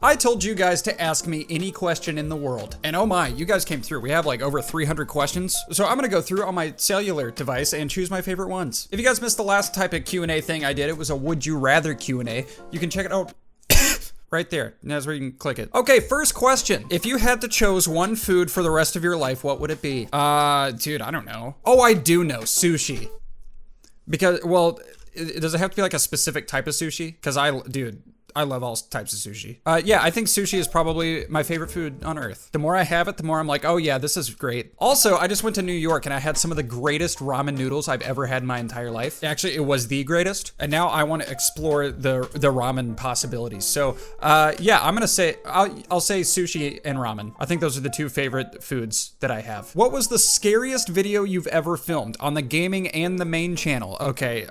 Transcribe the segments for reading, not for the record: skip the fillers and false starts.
I told you guys to ask me any question in the world. And oh my, you guys came through. We have like over 300 questions. So I'm gonna go through on my cellular device and choose my favorite ones. If you guys missed the last type of Q&A thing I did, it was a would you rather Q&A. You can check it out right there. And that's where you can click it. Okay, first question. If you had to choose one food for the rest of your life, what would it be? Dude, I don't know. Oh, I do know, sushi. Because, well, does it have to be like a specific type of sushi? Because dude, I love all types of sushi. Yeah, I think sushi is probably my favorite food on earth. The more I have it, the more I'm like, oh yeah, this is great. Also, I just went to New York and I had some of the greatest ramen noodles I've ever had in my entire life. Actually, it was the greatest. And now I want to explore the ramen possibilities. So, yeah, I'm gonna say, I'll say sushi and ramen. I think those are the two favorite foods that I have. What was the scariest video you've ever filmed on the gaming and the main channel? Okay,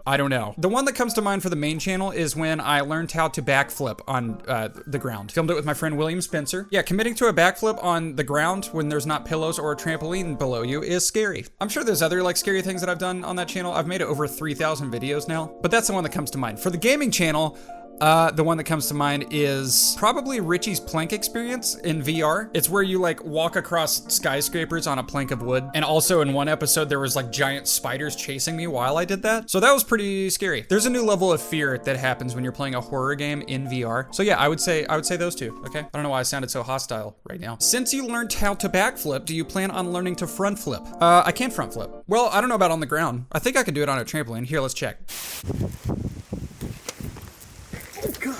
I don't know. The one that comes to mind for the main channel is when I learned how to backflip on the ground. Filmed it with my friend William Spencer. Yeah, committing to a backflip on the ground when there's not pillows or a trampoline below you is scary. I'm sure there's other like scary things that I've done on that channel. I've made over 3,000 videos now, but that's the one that comes to mind. For the gaming channel, the one that comes to mind is probably Richie's plank experience in VR. It's where you like walk across skyscrapers on a plank of wood. And also in one episode, there was like giant spiders chasing me while I did that. So that was pretty scary. There's a new level of fear that happens when you're playing a horror game in VR. So yeah, I would say those two, okay? I don't know why I sounded so hostile right now. Since you learned how to backflip, do you plan on learning to front flip? I can't front flip. Well, I don't know about on the ground. I think I could do it on a trampoline. Here, let's check. God.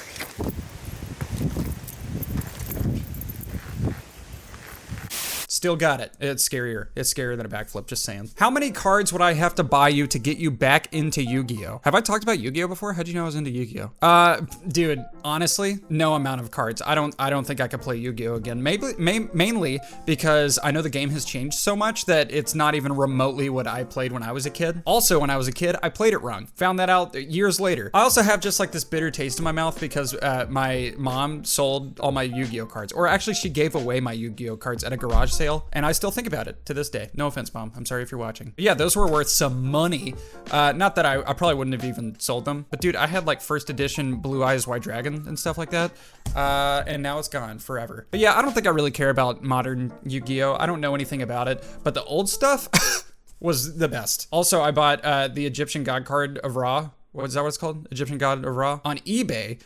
Still got it. It's scarier. It's scarier than a backflip, just saying. How many cards would I have to buy you to get you back into Yu-Gi-Oh? Have I talked about Yu-Gi-Oh before? How'd you know I was into Yu-Gi-Oh? Dude, honestly, no amount of cards. I don't think I could play Yu-Gi-Oh again. Mainly because I know the game has changed so much that it's not even remotely what I played when I was a kid. Also, when I was a kid, I played it wrong. Found that out years later. I also have just like this bitter taste in my mouth because my mom sold all my Yu-Gi-Oh cards. Or actually, she gave away my Yu-Gi-Oh cards at a garage sale. And I still think about it to this day. No offense, Mom. I'm sorry if you're watching. But yeah, those were worth some money. Not that I probably wouldn't have even sold them. But dude, I had like first edition Blue Eyes White Dragon and stuff like that. And now it's gone forever. But yeah, I don't think I really care about modern Yu-Gi-Oh. I don't know anything about it. But the old stuff was the best. Also, I bought the Egyptian God card of Ra. What is that what it's called? Egyptian God of Ra on eBay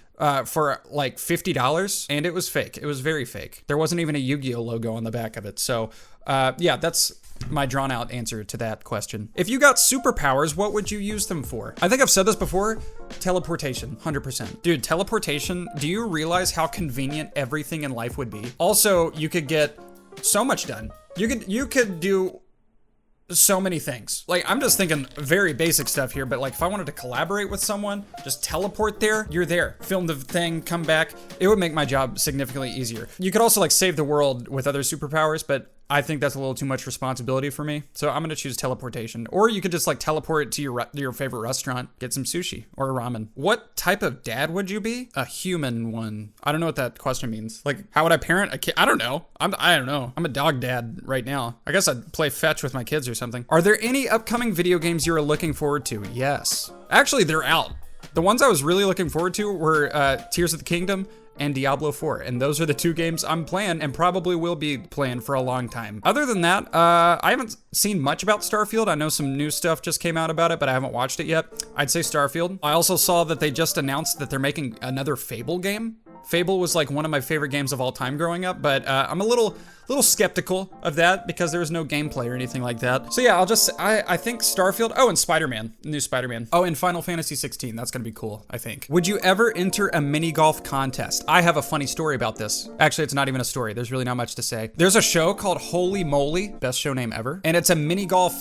for like $50, and it was fake. It was very fake. There wasn't even a Yu-Gi-Oh logo on the back of it. So yeah, that's my drawn out answer to that question. If you got superpowers, what would you use them for? I think I've said this before, teleportation, 100%. Dude, teleportation, do you realize how convenient everything in life would be? Also, you could get so much done. You could do so many things. Like, I'm just thinking very basic stuff here, but like if I wanted to collaborate with someone, just teleport there, you're there. Film the thing, come back. It would make my job significantly easier. You could also like save the world with other superpowers, but I think that's a little too much responsibility for me. So I'm gonna choose teleportation. Or you could just like teleport to your favorite restaurant, get some sushi or ramen. What type of dad would you be? A human one. I don't know what that question means. Like, how would I parent a kid? I don't know. I don't know. I'm a dog dad right now. I guess I'd play fetch with my kids or something. Are there any upcoming video games you are looking forward to? Yes. Actually, they're out. The ones I was really looking forward to were Tears of the Kingdom and Diablo 4, and those are the two games I'm playing and probably will be playing for a long time. Other than that, I haven't seen much about Starfield. I know some new stuff just came out about it, but I haven't watched it yet. I'd say Starfield. I also saw that they just announced that they're making another Fable game. Fable was like one of my favorite games of all time growing up, but I'm a little skeptical of that because there was no gameplay or anything like that. So yeah, I think Starfield. Oh, and Spider-Man, new Spider-Man. Oh, and Final Fantasy 16. That's gonna be cool, I think. Would you ever enter a mini golf contest? I have a funny story about this. Actually, it's not even a story. There's really not much to say. There's a show called Holy Moly, best show name ever, and it's a mini golf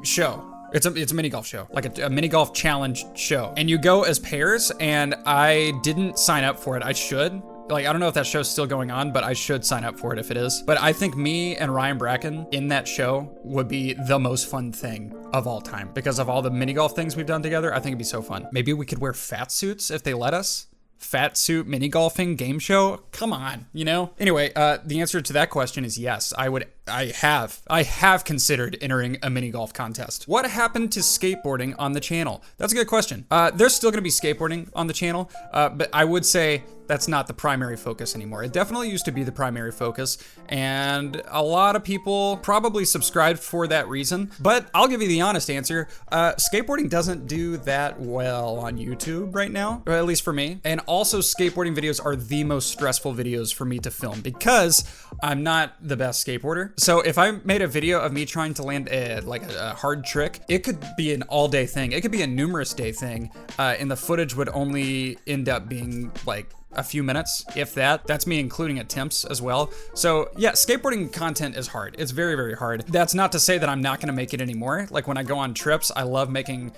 show. It's a mini golf show, like a mini golf challenge show. And you go as pairs, and I didn't sign up for it. I should. Like, I don't know if that show's still going on, but I should sign up for it if it is. But I think me and Ryan Bracken in that show would be the most fun thing of all time. Because of all the mini golf things we've done together, I think it'd be so fun. Maybe we could wear fat suits if they let us. Fat suit mini golfing game show. Come on, you know? Anyway, the answer to that question is yes. I have considered entering a mini golf contest. What happened to skateboarding on the channel? That's a good question. There's still gonna be skateboarding on the channel, but I would say that's not the primary focus anymore. It definitely used to be the primary focus, and a lot of people probably subscribed for that reason, but I'll give you the honest answer. Skateboarding doesn't do that well on YouTube right now, or at least for me. And also skateboarding videos are the most stressful videos for me to film because I'm not the best skateboarder. So if I made a video of me trying to land a hard trick, it could be an all-day thing. It could be a numerous day thing, and the footage would only end up being like a few minutes, if that. That's me including attempts as well. So yeah, skateboarding content is hard. It's very, very hard. That's not to say that I'm not gonna make it anymore. Like when I go on trips, I love making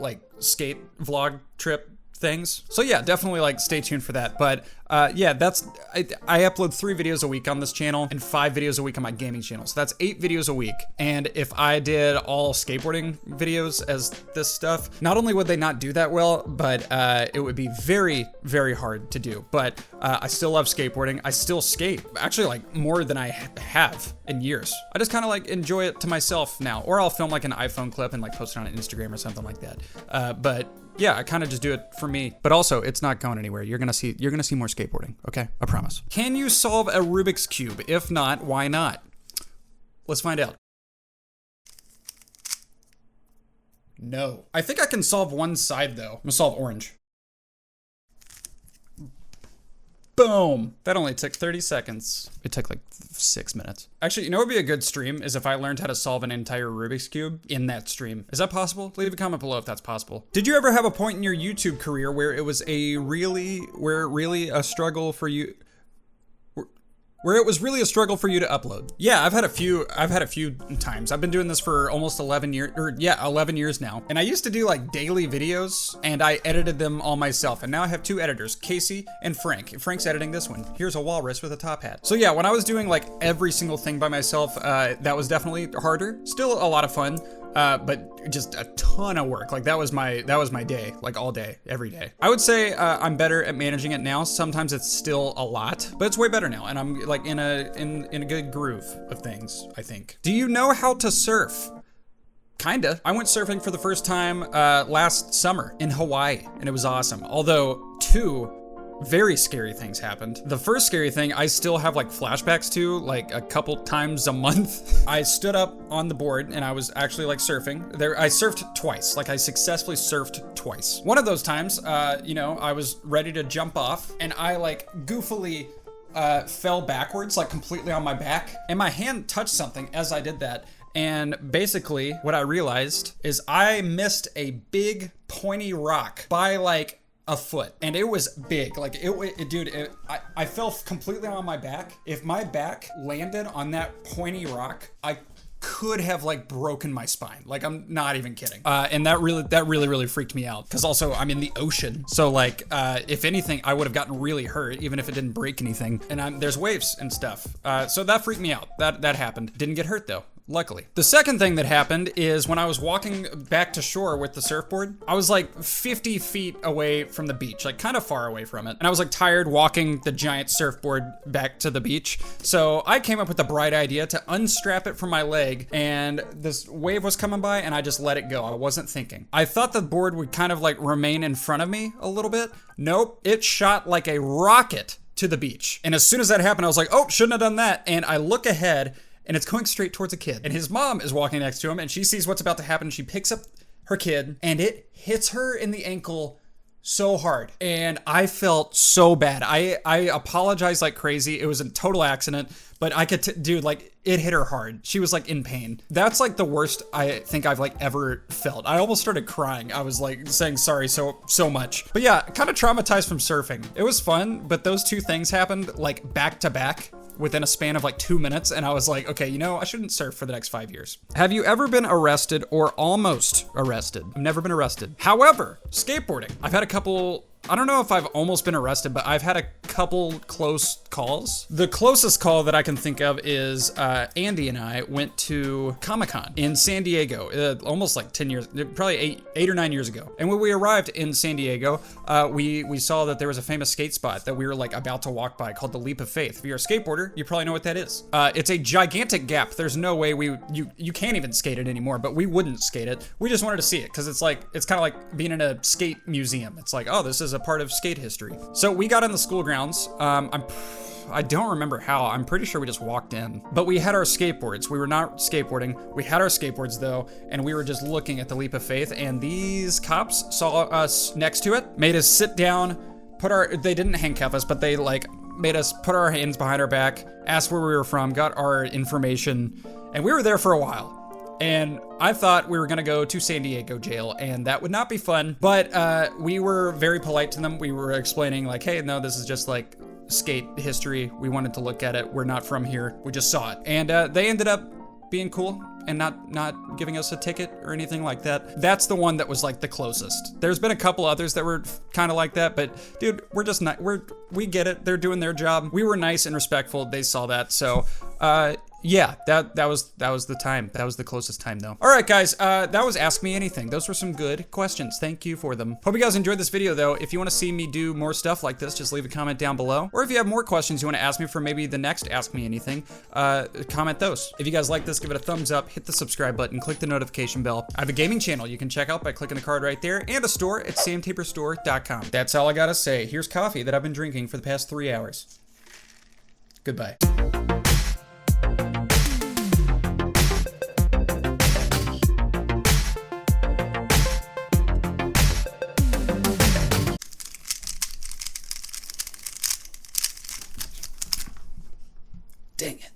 like skate vlog trip things. So yeah, definitely like stay tuned for that. But yeah, I upload 3 videos a week on this channel and 5 videos a week on my gaming channel. So that's 8 videos a week. And if I did all skateboarding videos as this stuff, not only would they not do that well, but it would be very, very hard to do. But I still love skateboarding. I still skate, actually like more than I have in years. I just kind of like enjoy it to myself now, or I'll film like an iPhone clip and like post it on Instagram or something like that. But yeah, I kind of just do it for me. But also, it's not going anywhere. You're gonna see more skateboarding, okay? I promise. Can you solve a Rubik's Cube? If not, why not? Let's find out. No. I think I can solve one side though. I'm gonna solve orange. Boom. That only took 30 seconds. It took like 6 minutes. Actually, you know what would be a good stream is if I learned how to solve an entire Rubik's Cube in that stream. Is that possible? Leave a comment below if that's possible. Did you ever have a point in your YouTube career where it was really a struggle for you? Where it was really a struggle for you to upload? Yeah, I've had a few times. I've been doing this for almost 11 years now. And I used to do like daily videos and I edited them all myself. And now I have 2 editors, Casey and Frank. Frank's editing this one. Here's a walrus with a top hat. So yeah, when I was doing like every single thing by myself, that was definitely harder. Still a lot of fun. But just a ton of work. Like that was my day, like all day, every day. I would say I'm better at managing it now. Sometimes it's still a lot, but it's way better now, and I'm like in a good groove of things, I think. Do you know how to surf? Kinda. I went surfing for the first time last summer in Hawaii, and it was awesome. Although 2 very scary things happened. The first scary thing I still have like flashbacks to, like a couple times a month. I stood up on the board and I was actually like surfing. I surfed twice, like I successfully surfed twice. One of those times, you know, I was ready to jump off and I like goofily fell backwards, like completely on my back, and my hand touched something as I did that. And basically what I realized is I missed a big pointy rock by like a foot, and it was big. Like I fell completely on my back. If my back landed on that pointy rock, I could have like broken my spine. Like I'm not even kidding. And that really freaked me out, because also I'm in the ocean, so like if anything I would have gotten really hurt even if it didn't break anything. And there's waves and stuff, so that freaked me out. That happened. Didn't get hurt though, luckily. The second thing that happened is when I was walking back to shore with the surfboard, I was like 50 feet away from the beach, like kind of far away from it. And I was like tired walking the giant surfboard back to the beach. So I came up with the bright idea to unstrap it from my leg, and this wave was coming by and I just let it go. I wasn't thinking. I thought the board would kind of like remain in front of me a little bit. Nope, it shot like a rocket to the beach. And as soon as that happened, I was like, oh, shouldn't have done that. And I look ahead, and it's going straight towards a kid. And his mom is walking next to him, and she sees what's about to happen. She picks up her kid, and it hits her in the ankle so hard. And I felt so bad. I apologized like crazy. It was a total accident, but I could, dude, like it hit her hard. She was like in pain. That's like the worst I think I've like ever felt. I almost started crying. I was like saying sorry so much. But yeah, kind of traumatized from surfing. It was fun, but those 2 things happened like back to back within a span of like 2 minutes, and I was like, okay, you know, I shouldn't surf for the next 5 years. Have you ever been arrested or almost arrested? I've never been arrested. However, skateboarding. I've had a couple I don't know if I've almost been arrested, but I've had a couple close calls. The closest call that I can think of is Andy and I went to Comic-Con in San Diego, almost like 10 years, probably eight or 9 years ago. And when we arrived in San Diego, we saw that there was a famous skate spot that we were like about to walk by called the Leap of Faith. If you're a skateboarder, you probably know what that is. It's a gigantic gap. There's no way you can't even skate it anymore, but we wouldn't skate it. We just wanted to see it because it's kind of like being in a skate museum. It's like, oh, this is a part of skate history. So we got in the school grounds. I don't remember how. I'm pretty sure we just walked in. But we had our skateboards. We were not skateboarding. We had our skateboards though, and we were just looking at the Leap of Faith, and these cops saw us next to it, made us sit down, they didn't handcuff us, but they like made us put our hands behind our back, asked where we were from, got our information, and we were there for a while. And I thought we were gonna go to San Diego jail, and that would not be fun, but we were very polite to them. We were explaining like, hey, no, this is just like skate history. We wanted to look at it. We're not from here. We just saw it. And they ended up being cool and not giving us a ticket or anything like that. That's the one that was like the closest. There's been a couple others that were kind of like that, but dude, we're just not, we get it. They're doing their job. We were nice and respectful. They saw that. So, yeah, that was the time. That was the closest time though. All right, guys, that was Ask Me Anything. Those were some good questions. Thank you for them. Hope you guys enjoyed this video though. If you want to see me do more stuff like this, just leave a comment down below. Or if you have more questions you want to ask me for maybe the next Ask Me Anything, comment those. If you guys like this, give it a thumbs up, hit the subscribe button, click the notification bell. I have a gaming channel you can check out by clicking the card right there, and a store at samtaperstore.com. That's all I gotta say. Here's coffee that I've been drinking for the past 3 hours. Goodbye.